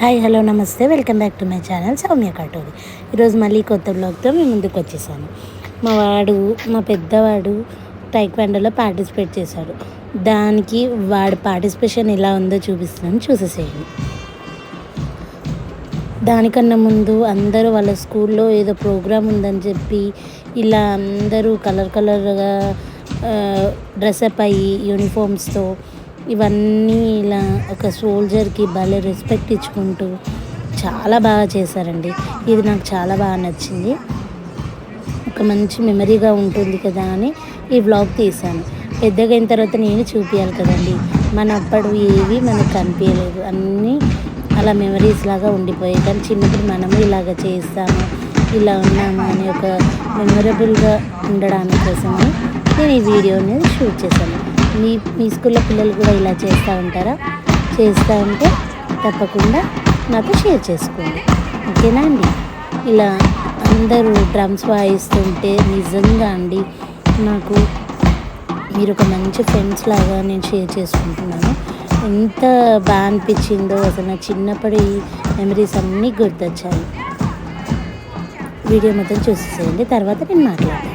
Hi hello నమస్తే welcome back to my channel Soumya Katuri. ఈరోజు మళ్ళీ కొత్త బ్లాగ్తో మీ ముందుకు వచ్చేసాను. మా పెద్దవాడు టైక్వాండోలో పార్టిసిపేట్ చేశాడు. దానికి వాడి పార్టిసిపేషన్ ఎలా ఉందో చూపిస్తున్నాను, చూసేసేయండి. దానికన్నా ముందు అందరూ వాళ్ళ స్కూల్లో ఏదో ప్రోగ్రామ్ ఉందని చెప్పి ఇలా అందరూ కలర్గా డ్రెస్అప్ అయ్యి యూనిఫామ్స్తో ఇవన్నీ ఇలా ఒక సోల్జర్కి భలే రెస్పెక్ట్ ఇచ్చుకుంటూ చాలా బాగా చేశారండి. ఇది నాకు చాలా బాగా నచ్చింది. ఒక మంచి మెమరీగా ఉంటుంది కదా అని ఈ వ్లాగ్ తీశాను. పెద్దగా అయిన తర్వాత నేను చూపించాలి కదండి. మన అప్పుడు ఏవి మనకు కనిపించలేదు, అన్నీ అలా మెమరీస్ లాగా ఉండిపోయాయి. కానీ చిన్నప్పుడు మనము ఇలాగ చేస్తాము, ఇలా ఉన్నాము అని ఒక మెమొరబుల్గా ఉండడానికి కోసమని నేను ఈ వీడియోని షూట్ చేశాను. మీ స్కూల్లో పిల్లలు కూడా ఇలా చేస్తూ ఉంటారా? చేస్తూ ఉంటే తప్పకుండా నాతో షేర్ చేసుకోండి, ఓకేనా అండి? ఇలా అందరూ డ్రమ్స్ వాయిస్తుంటే నిజంగా అండి నాకు మీరు ఒక మంచి ఫ్రెండ్స్ లాగా నేను షేర్ చేసుకుంటున్నాను. ఎంత బాగా అనిపించిందో అసలు నా చిన్నప్పటి మెమరీస్ అన్నీ గుర్తొచ్చాయి. వీడియో మొత్తం చూసేసేయండి, తర్వాత నేను మాట్లాడతాను.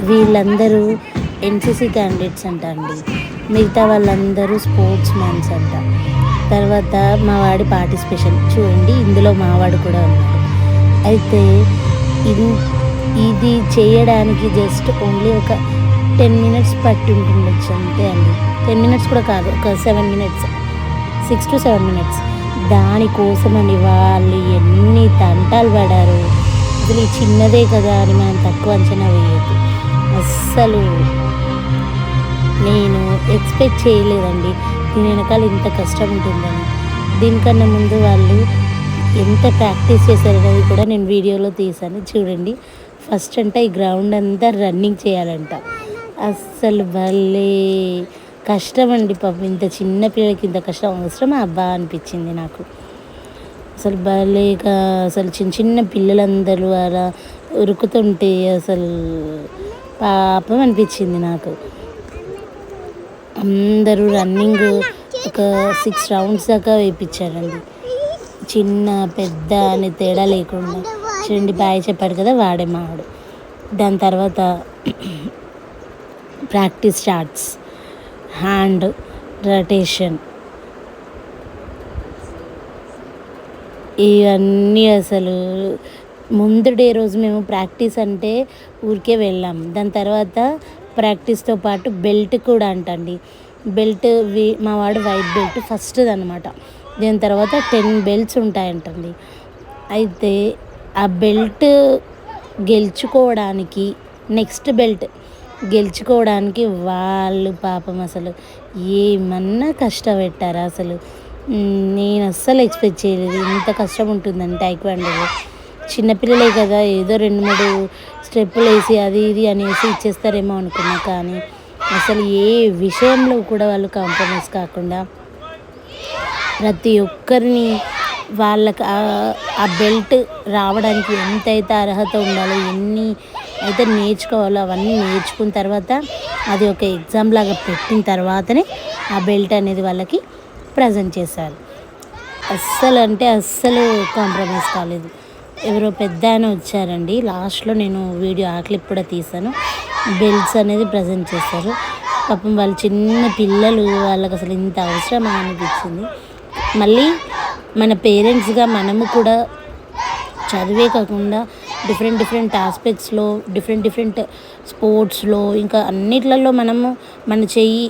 వీళ్ళందరూ ఎన్సిసి క్యాండిడేట్స్ అంట అండి. మిగతా వాళ్ళందరూ స్పోర్ట్స్ మ్యాన్స్ అంట. తర్వాత మా వాడి పార్టిసిపేషన్ చూడండి, ఇందులో మావాడు కూడా ఉన్నాడు. అయితే ఇది చేయడానికి జస్ట్ ఓన్లీ ఒక 10 minutes పట్టి ఉంటుండొచ్చు అంతే అండి. 10 minutes కూడా కాదు, ఒక 7 minutes, 6 to 7 minutes. దానికోసమని వాళ్ళు ఎన్ని తంటాలు పడారు. అసలు ఈ చిన్నదే కదా అని మనం తక్కువ అంచనా వేయద్దు. అస్సలు నేను ఎక్స్పెక్ట్ చేయలేదండి దీని వెనకాల ఇంత కష్టం ఉంటుందని. దీనికన్నా ముందు వాళ్ళు ఎంత ప్రాక్టీస్ చేశారనేది కూడా నేను వీడియోలో తీశాను చూడండి. ఫస్ట్ అంటే ఈ గ్రౌండ్ అంతా రన్నింగ్ చేయాలంట. అస్సలు భలే కష్టం అండి పాపం. ఇంత చిన్న పిల్లలకి ఇంత కష్టం అవసరం అబ్బా అనిపించింది నాకు. అసలు భలేగా అసలు చిన్న పిల్లలందరూ అలా ఉరుకుతుంటే అసలు పాపం అనిపించింది నాకు. అందరూ రన్నింగ్ ఒక 6 rounds దాకా వేయించారండి, చిన్న పెద్ద అని తేడా లేకుండా. చూడండి, బాయ్ చెప్పాడు కదా వాడే మావాడు. దాని తర్వాత ప్రాక్టీస్ స్టార్ట్స్, హ్యాండ్ రొటేషన్, ఇవన్నీ అసలు ముందు డే రోజు మేము ప్రాక్టీస్ అంటే ఊరికే వెళ్ళాం. దాని తర్వాత ప్రాక్టీస్తో పాటు బెల్ట్ కూడా అంటండి. బెల్ట్ మా వాడు వైట్ బెల్ట్ ఫస్ట్ది అనమాట. దాని తర్వాత 10 belts ఉంటాయంటండి. అయితే ఆ బెల్ట్ గెలుచుకోవడానికి, నెక్స్ట్ బెల్ట్ గెలుచుకోవడానికి వాళ్ళు పాపం అసలు ఏమన్నా కష్టపెట్టారా అసలు. నేను అస్సలు ఎక్స్పెక్ట్ చేయలేదు ఇంత కష్టం ఉంటుందని టైక్వాండోలో. చిన్నపిల్లలే కదా, ఏదో 2-3 స్టెప్పులు వేసి అది ఇది అనేసి ఇచ్చేస్తారేమో అనుకున్నా. కానీ అసలు ఏ విషయంలో కూడా వాళ్ళు కాంప్రమైజ్ కాకుండా ప్రతి ఒక్కరిని వాళ్ళకి ఆ బెల్ట్ రావడానికి ఎంతైతే అర్హత ఉండాలో, ఎన్ని అయితే నేర్చుకోవాలో అవన్నీ నేర్చుకున్న తర్వాత అది ఒక ఎగ్జామ్ లాగా పెట్టిన తర్వాతనే ఆ బెల్ట్ అనేది వాళ్ళకి ప్రజెంట్ చేశారు. అస్సలు కాంప్రమైజ్ కాలేదు. ఎవరో పెద్ద ఆయన వచ్చారండి లాస్ట్లో, నేను వీడియో ఆ క్లిప్ కూడా తీశాను. బెల్ట్స్ అనేది ప్రజెంట్ చేశారు. పాపం వాళ్ళు చిన్న పిల్లలు, వాళ్ళకి అసలు ఇంత అవసరమా అనిపించింది. మళ్ళీ మన పేరెంట్స్గా మనము కూడా చదివే కాకుండా డిఫరెంట్ ఆస్పెక్ట్స్లో, డిఫరెంట్ స్పోర్ట్స్లో, ఇంకా అన్నిట్లలో మనము మన చెయ్యి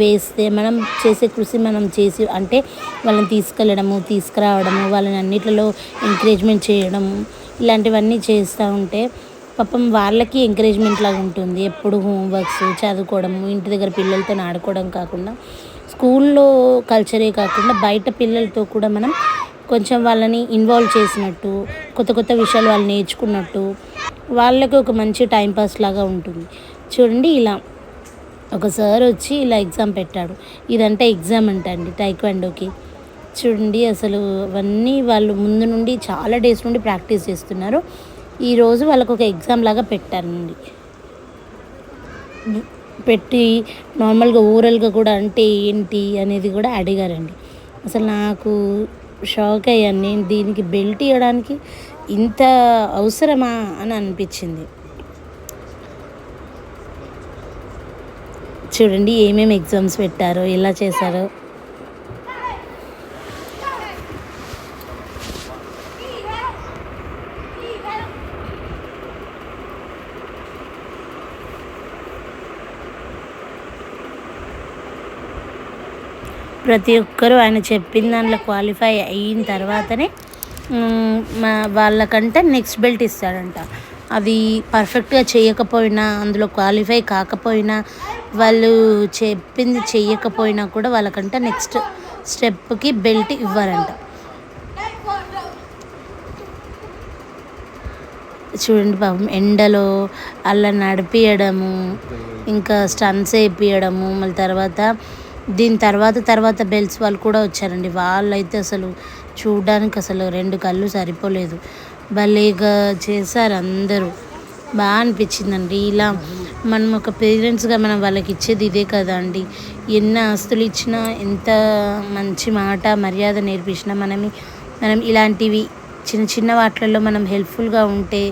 వేస్తే, మనం చేసే కృషి మనం చేసి అంటే వాళ్ళని తీసుకెళ్ళడము, తీసుకురావడము, వాళ్ళని అన్నిట్లలో ఎంకరేజ్మెంట్ చేయడము, ఇలాంటివన్నీ చేస్తూ ఉంటే పాపం వాళ్ళకి ఎంకరేజ్మెంట్ లాగా ఉంటుంది. ఎప్పుడు హోంవర్క్స్ చదువుకోవడము, ఇంటి దగ్గర పిల్లలతో ఆడుకోవడం కాకుండా, స్కూల్లో కల్చరే కాకుండా బయట పిల్లలతో కూడా మనం కొంచెం వాళ్ళని ఇన్వాల్వ్ చేసినట్టు, కొత్త విషయాలు వాళ్ళు నేర్చుకున్నట్టు, వాళ్ళకి ఒక మంచి టైంపాస్ లాగా ఉంటుంది. చూడండి, ఇలా ఒక సార్ వచ్చి ఇలా ఎగ్జామ్ పెట్టాడు. ఇదంటే ఎగ్జామ్ అంటండి టైక్వాండోకి. చూడండి, అసలు అవన్నీ వాళ్ళు ముందు నుండి చాలా డేస్ నుండి ప్రాక్టీస్ చేస్తున్నారు. ఈరోజు వాళ్ళకు ఒక ఎగ్జామ్ లాగా పెట్టారండి. పెట్టి నార్మల్గా ఓరల్గా కూడా అంటే ఏంటి అనేది కూడా అడిగారండి. అసలు నాకు షాక్ అయ్యాను. నేను దీనికి బెల్ట్ ఇవ్వడానికి ఇంత అవసరమా అని అనిపించింది. చూడండి ఏమేమి ఎగ్జామ్స్ పెట్టారో, ఎలా చేశారో. ప్రతి ఒక్కరూ ఆయన చెప్పిన దాంట్లో క్వాలిఫై అయిన తర్వాతనే వాళ్ళకంటే నెక్స్ట్ బెల్ట్ ఇస్తాడంట. అది పర్ఫెక్ట్గా చేయకపోయినా, అందులో క్వాలిఫై కాకపోయినా, వాళ్ళు చెప్పింది చెయ్యకపోయినా కూడా వాళ్ళకంట నెక్స్ట్ స్టెప్కి బెల్ట్ ఇవ్వరంట. చూడండి పాపం ఎండలో అలా నడిపియడము, ఇంకా స్టన్స్ వేయించడము, మళ్ళీ దీని తర్వాత బెల్ట్స్ వాళ్ళు కూడా వచ్చారండి. వాళ్ళైతే అసలు చూడడానికి అసలు 2 కళ్ళు సరిపోలేదు. భలేగా చేశారు అందరూ. బాగా అనిపించిందండి. ఇలా మనం ఒక పేరెంట్స్గా మనం వాళ్ళకి ఇచ్చేది ఇదే కదా అండి. ఎన్ని ఆస్తులు ఇచ్చినా, ఎంత మంచి మాట మర్యాద నేర్పించినా మనం ఇలాంటివి చిన్న చిన్న వాటిల్లో మనం హెల్ప్ఫుల్గా ఉంటే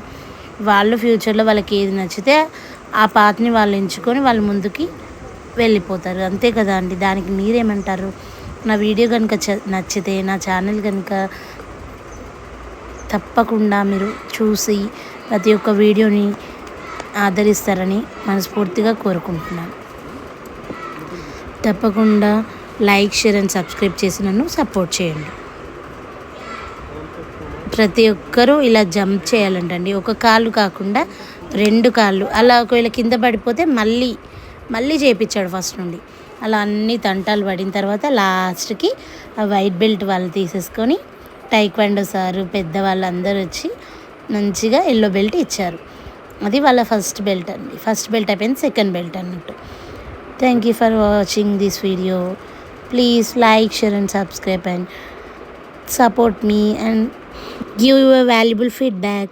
వాళ్ళు ఫ్యూచర్లో వాళ్ళకి ఏది నచ్చితే ఆ పాత్ని వాళ్ళు ఎంచుకొని వాళ్ళు ముందుకి వెళ్ళిపోతారు. అంతే కదా అండి. దానికి మీరేమంటారు? నా వీడియో కనుక నచ్చితే నా ఛానల్ కనుక తప్పకుండా మీరు చూసి ప్రతి ఒక్క వీడియోని ఆదరిస్తారని మనస్ఫూర్తిగా కోరుకుంటున్నాను. తప్పకుండా లైక్, షేర్ అండ్ సబ్స్క్రైబ్ చేసి నన్ను సపోర్ట్ చేయండి. ప్రతి ఒక్కరూ ఇలా జంప్ చేయాలంటండి. ఒక కాళ్ళు కాకుండా 2 కాళ్ళు. అలా ఒకవేళ కింద పడిపోతే మళ్ళీ చేయించాడు ఫస్ట్ నుండి. అలా అన్ని తంటాలు పడిన తర్వాత లాస్ట్కి ఆ వైట్ బెల్ట్ వాళ్ళు తీసేసుకొని టైక్వాండో సారు పెద్దవాళ్ళందరూ వచ్చి మంచిగా ఎల్లో బెల్ట్ ఇచ్చారు. అది వాళ్ళ ఫస్ట్ బెల్ట్ అండి. ఫస్ట్ బెల్ట్ అయిపోయింది, సెకండ్ బెల్ట్ అన్నట్టు. Thank you for watching this video. Please like, share and subscribe and support me and give your valuable feedback.